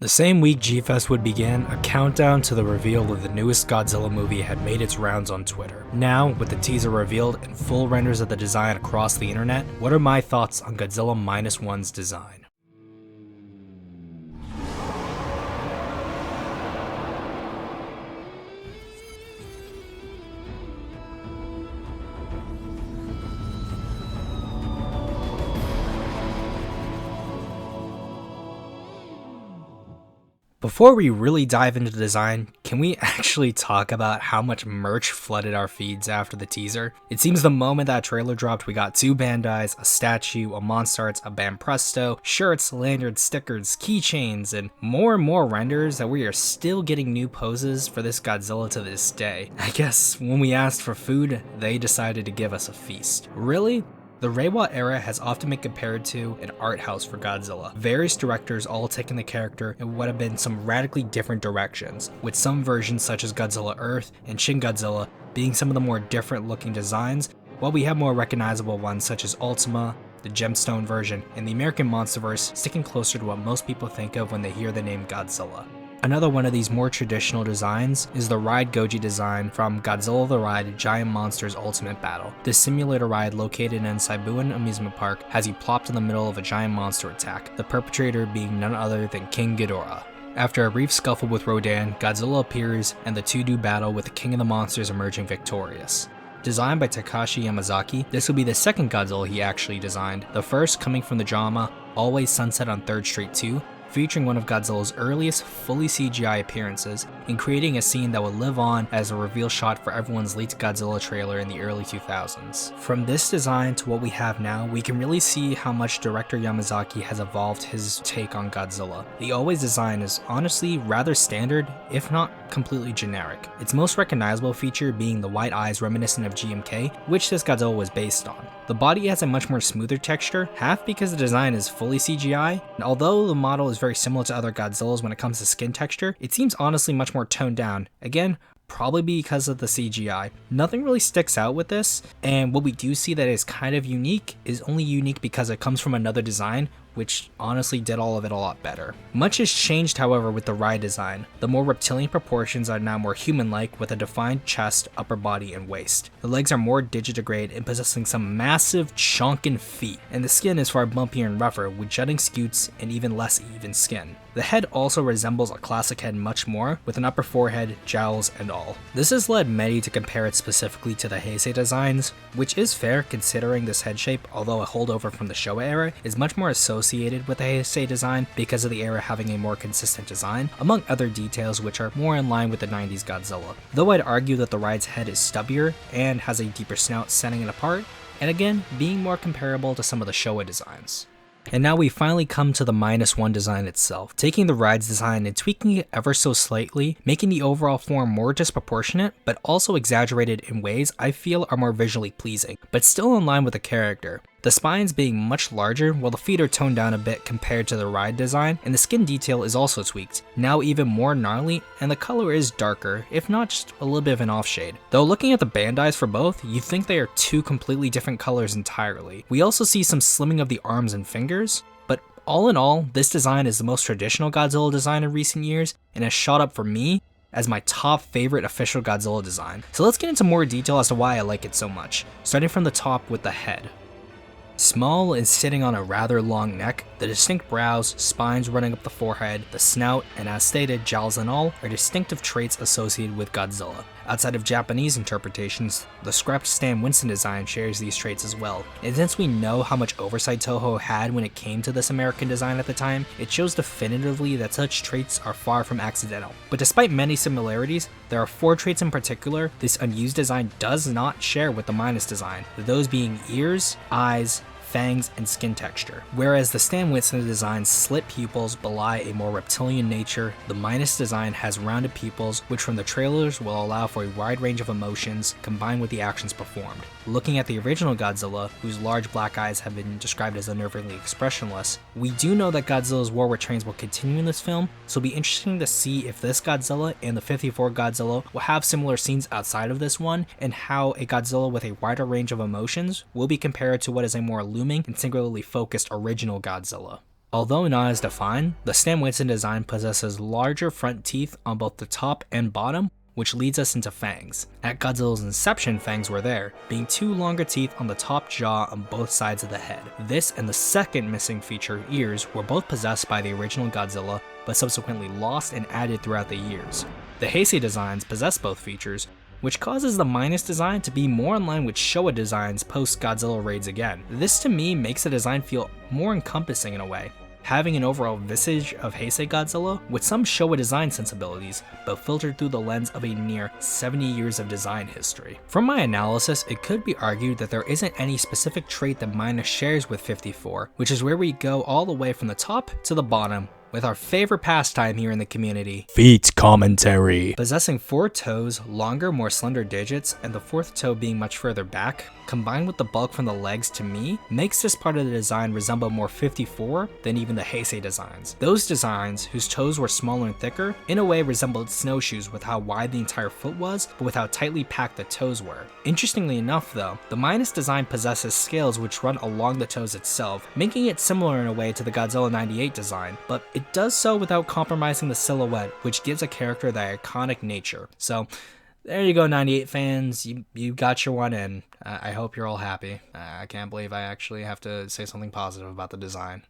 The same week G-Fest would begin, a countdown to the reveal of the newest Godzilla movie had made its rounds on Twitter. Now, with the teaser revealed and full renders of the design across the internet, what are my thoughts on Godzilla -1's design? Before we really dive into the design, can we actually talk about how much merch flooded our feeds after the teaser? It seems the moment that trailer dropped, we got 2 Bandais, a statue, a Monster Arts, a Banpresto, shirts, lanyards, stickers, keychains, and more renders that we are still getting new poses for this Godzilla to this day. I guess when we asked for food, they decided to give us a feast. Really? The Reiwa era has often been compared to an art house for Godzilla. Various directors all taking the character in what have been some radically different directions, with some versions such as Godzilla Earth and Shin Godzilla being some of the more different looking designs, while we have more recognizable ones such as Ultima, the Gemstone version, and the American Monsterverse sticking closer to what most people think of when they hear the name Godzilla. Another one of these more traditional designs is the Ride Goji design from Godzilla the Ride Giant Monsters Ultimate Battle. This simulator ride located in Seibuan Amusement Park has you plopped in the middle of a giant monster attack, the perpetrator being none other than King Ghidorah. After a brief scuffle with Rodan, Godzilla appears and the two do battle with the King of the Monsters emerging victorious. Designed by Takashi Yamazaki, this will be the second Godzilla he actually designed, the first coming from the drama Always Sunset on 3rd Street 2, featuring one of Godzilla's earliest fully CGI appearances and creating a scene that would live on as a reveal shot for everyone's leaked Godzilla trailer in the early 2000s. From this design to what we have now, we can really see how much director Yamazaki has evolved his take on Godzilla. The Always design is honestly rather standard, if not completely generic. Its most recognizable feature being the white eyes reminiscent of GMK, which this Godzilla was based on. The body has a much more smoother texture, half because the design is fully CGI, and although the model is very similar to other Godzillas when it comes to skin texture, it seems honestly much more toned down. Again, probably because of the CGI. Nothing really sticks out with this, and what we do see that is kind of unique is only unique because it comes from another design, which honestly did all of it a lot better. Much has changed, however, with the ride design. The more reptilian proportions are now more human-like with a defined chest, upper body, and waist. The legs are more digitigrade and possessing some massive chunkin' feet, and the skin is far bumpier and rougher with jutting scutes and even less even skin. The head also resembles a classic head much more, with an upper forehead, jowls, and all. This has led many to compare it specifically to the Heisei designs, which is fair considering this head shape, although a holdover from the Showa era, is much more associated with the Heisei design because of the era having a more consistent design, among other details which are more in line with the 90s Godzilla. Though I'd argue that the ride's head is stubbier and has a deeper snout setting it apart, and again, being more comparable to some of the Showa designs. And now we finally come to the -1 design itself, taking the ride's design and tweaking it ever so slightly, making the overall form more disproportionate, but also exaggerated in ways I feel are more visually pleasing, but still in line with the character. The spines being much larger, while the feet are toned down a bit compared to the ride design, and the skin detail is also tweaked, now even more gnarly, and the color is darker, if not just a little bit of an off shade. Though looking at the Bandais for both, you'd think they are 2 completely different colors entirely. We also see some slimming of the arms and fingers, but all in all, this design is the most traditional Godzilla design in recent years, and has shot up for me as my top favorite official Godzilla design. So let's get into more detail as to why I like it so much, starting from the top with the head. Small and sitting on a rather long neck, the distinct brows, spines running up the forehead, the snout, and as stated, jowls and all are distinctive traits associated with Godzilla. Outside of Japanese interpretations, the scrapped Stan Winston design shares these traits as well. And since we know how much oversight Toho had when it came to this American design at the time, it shows definitively that such traits are far from accidental. But despite many similarities, there are 4 traits in particular this unused design does not share with the minus design, those being ears, eyes, fangs, and skin texture. Whereas the Stan Winston design's slit pupils belie a more reptilian nature, the minus design has rounded pupils, which from the trailers will allow for a wide range of emotions combined with the actions performed. Looking at the original Godzilla, whose large black eyes have been described as unnervingly expressionless, we do know that Godzilla's war with trains will continue in this film, so it'll be interesting to see if this Godzilla and the 54 Godzilla will have similar scenes outside of this one, and how a Godzilla with a wider range of emotions will be compared to what is a more looming and singularly focused original Godzilla. Although not as defined, the Stan Winston design possesses larger front teeth on both the top and bottom, which leads us into fangs. At Godzilla's inception, fangs were there, being 2 longer teeth on the top jaw on both sides of the head. This and the second missing feature, ears, were both possessed by the original Godzilla, but subsequently lost and added throughout the years. The Heisei designs possess both features, which causes the minus design to be more in line with Showa designs post Godzilla raids again. This to me makes the design feel more encompassing in a way, having an overall visage of Heisei Godzilla with some Showa design sensibilities, but filtered through the lens of a near 70 years of design history. From my analysis, it could be argued that there isn't any specific trait that Minus shares with 54, which is where we go all the way from the top to the bottom, with our favorite pastime here in the community, feet commentary. Possessing 4 toes, longer, more slender digits, and the 4th toe being much further back, combined with the bulk from the legs to me, makes this part of the design resemble more 54 than even the Heisei designs. Those designs, whose toes were smaller and thicker, in a way resembled snowshoes with how wide the entire foot was, but with how tightly packed the toes were. Interestingly enough though, the Minus design possesses scales which run along the toes itself, making it similar in a way to the Godzilla 98 design, but it does so without compromising the silhouette, which gives a character that iconic nature. So there you go, 98 fans, you got your one in. I hope you're all happy. I can't believe I actually have to say something positive about the design.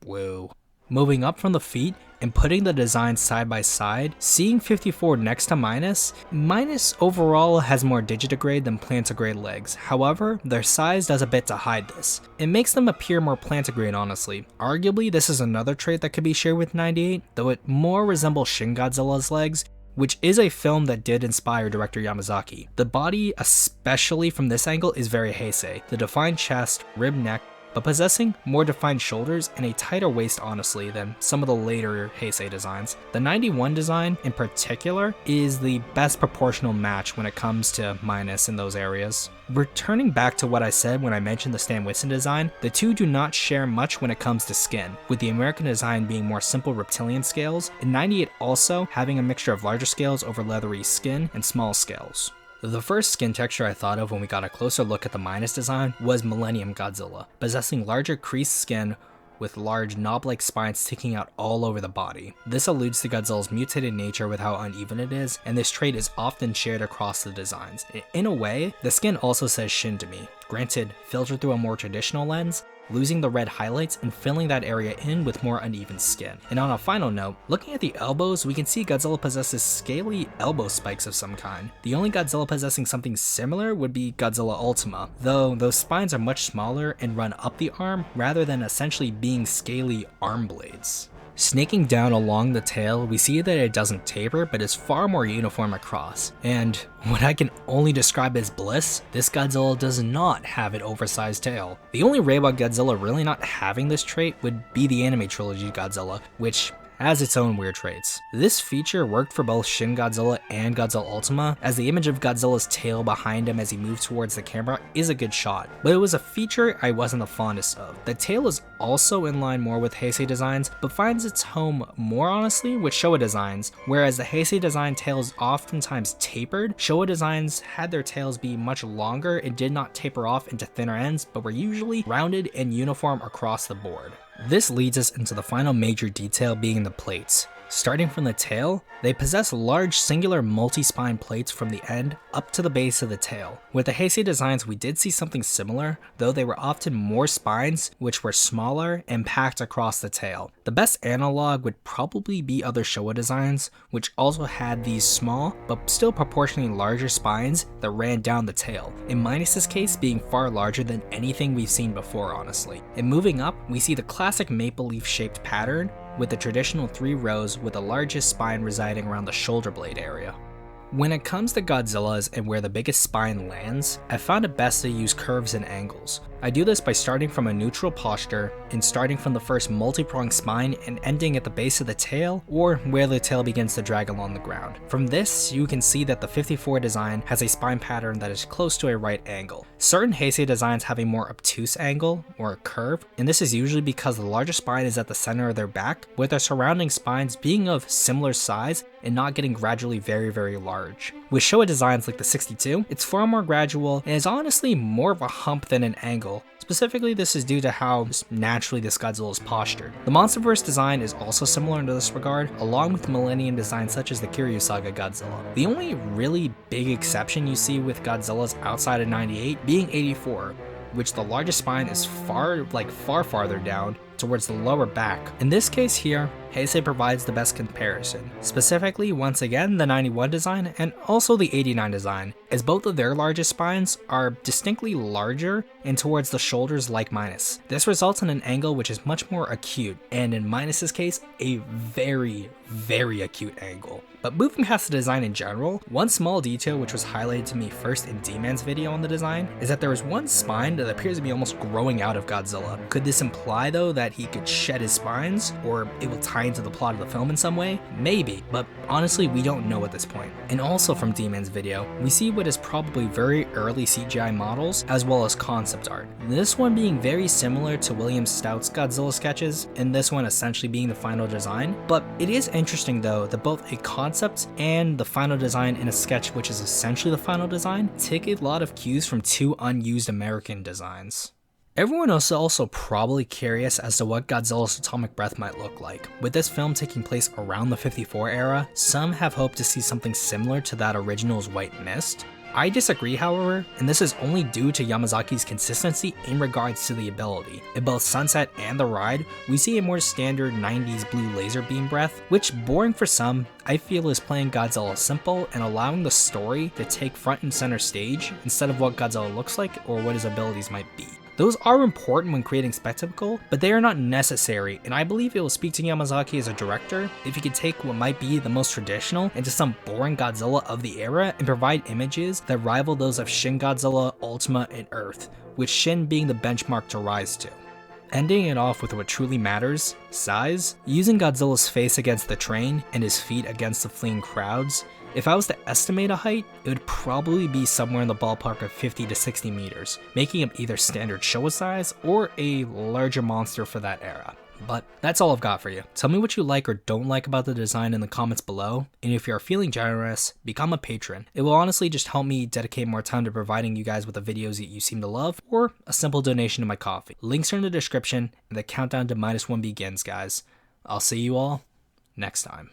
Woo. Moving up from the feet and putting the designs side by side, seeing 54 next to Minus overall has more digitigrade than plantigrade legs. However, their size does a bit to hide this. It makes them appear more plantigrade honestly. Arguably, this is another trait that could be shared with 98, though it more resembles Shin Godzilla's legs, which is a film that did inspire director Yamazaki. The body, especially from this angle, is very Heisei. The defined chest, ribbed neck, but possessing more defined shoulders and a tighter waist honestly than some of the later Heisei designs. The 91 design in particular is the best proportional match when it comes to Minus in those areas. Returning back to what I said when I mentioned the Stan Winston design, the two do not share much when it comes to skin, with the American design being more simple reptilian scales, and 98 also having a mixture of larger scales over leathery skin and small scales. The first skin texture I thought of when we got a closer look at the Minus design was Millennium Godzilla, possessing larger creased skin with large knob-like spines sticking out all over the body. This alludes to Godzilla's mutated nature with how uneven it is, and this trait is often shared across the designs. In a way, the skin also says Shin to me, granted filtered through a more traditional lens, losing the red highlights and filling that area in with more uneven skin. And on a final note, looking at the elbows, we can see Godzilla possesses scaly elbow spikes of some kind. The only Godzilla possessing something similar would be Godzilla Ultima, though those spines are much smaller and run up the arm rather than essentially being scaly arm blades. Snaking down along the tail, we see that it doesn't taper, but is far more uniform across. And what I can only describe as bliss, this Godzilla does not have an oversized tail. The only way about Godzilla really not having this trait would be the anime trilogy Godzilla, which has its own weird traits. This feature worked for both Shin Godzilla and Godzilla Ultima, as the image of Godzilla's tail behind him as he moves towards the camera is a good shot, but it was a feature I wasn't the fondest of. The tail is also in line more with Heisei designs, but finds its home more honestly with Showa designs, whereas the Heisei design tail is oftentimes tapered. Showa designs had their tails be much longer and did not taper off into thinner ends, but were usually rounded and uniform across the board. This leads us into the final major detail being the plates. Starting from the tail, they possess large singular multi-spine plates from the end up to the base of the tail. With the Heisei designs we did see something similar, though they were often more spines which were smaller and packed across the tail. The best analog would probably be other Showa designs, which also had these small but still proportionally larger spines that ran down the tail, in Minus's case being far larger than anything we've seen before honestly. And moving up, we see the classic maple leaf shaped pattern with the traditional 3 rows with the largest spine residing around the shoulder blade area. When it comes to Godzilla's and where the biggest spine lands, I found it best to use curves and angles. I do this by starting from a neutral posture and starting from the first multi-pronged spine and ending at the base of the tail or where the tail begins to drag along the ground. From this, you can see that the 54 design has a spine pattern that is close to a right angle. Certain Heisei designs have a more obtuse angle or a curve, and this is usually because the larger spine is at the center of their back, with their surrounding spines being of similar size and not getting gradually very large. With Showa designs like the 62, it's far more gradual and is honestly more of a hump than an angle. Specifically, this is due to how naturally this Godzilla is postured. The Monsterverse design is also similar in this regard, along with Millennium designs such as the Kiryu Saga Godzilla. The only really big exception you see with Godzillas outside of 98 being 84, which the largest spine is far farther down towards the lower back. In this case here, Heisei provides the best comparison, specifically once again the 91 design and also the 89 design, as both of their largest spines are distinctly larger and towards the shoulders like Minus. This results in an angle which is much more acute, and in Minus's case, a very acute angle. But moving past the design in general, one small detail which was highlighted to me first in D-Man's video on the design is that there is one spine that appears to be almost growing out of Godzilla. Could this imply though that he could shed his spines, or it will tie into the plot of the film in some way? Maybe, but honestly we don't know at this point. And also from D-Man's video, we see what is probably very early CGI models as well as concept art. This one being very similar to William Stout's Godzilla sketches, and this one essentially being the final design. But it is interesting though that both a concept and the final design in a sketch which is essentially the final design take a lot of cues from two unused American designs. Everyone is also probably curious as to what Godzilla's atomic breath might look like. With this film taking place around the 54 era, some have hoped to see something similar to that original's White Mist. I disagree, however, and this is only due to Yamazaki's consistency in regards to the ability. In both Sunset and The Ride, we see a more standard 90s blue laser beam breath, which, boring for some, I feel is playing Godzilla simple and allowing the story to take front and center stage instead of what Godzilla looks like or what his abilities might be. Those are important when creating spectacle, but they are not necessary, and I believe it will speak to Yamazaki as a director if he could take what might be the most traditional into some boring Godzilla of the era and provide images that rival those of Shin Godzilla, Ultima, and Earth, with Shin being the benchmark to rise to. Ending it off with what truly matters, size, using Godzilla's face against the train and his feet against the fleeing crowds. If I was to estimate a height, it would probably be somewhere in the ballpark of 50 to 60 meters, making him either standard Showa size or a larger monster for that era. But that's all I've got for you. Tell me what you like or don't like about the design in the comments below, and if you're feeling generous, become a patron. It will honestly just help me dedicate more time to providing you guys with the videos that you seem to love, or a simple donation to my coffee. Links are in the description, and the countdown to -1 begins, guys. I'll see you all next time.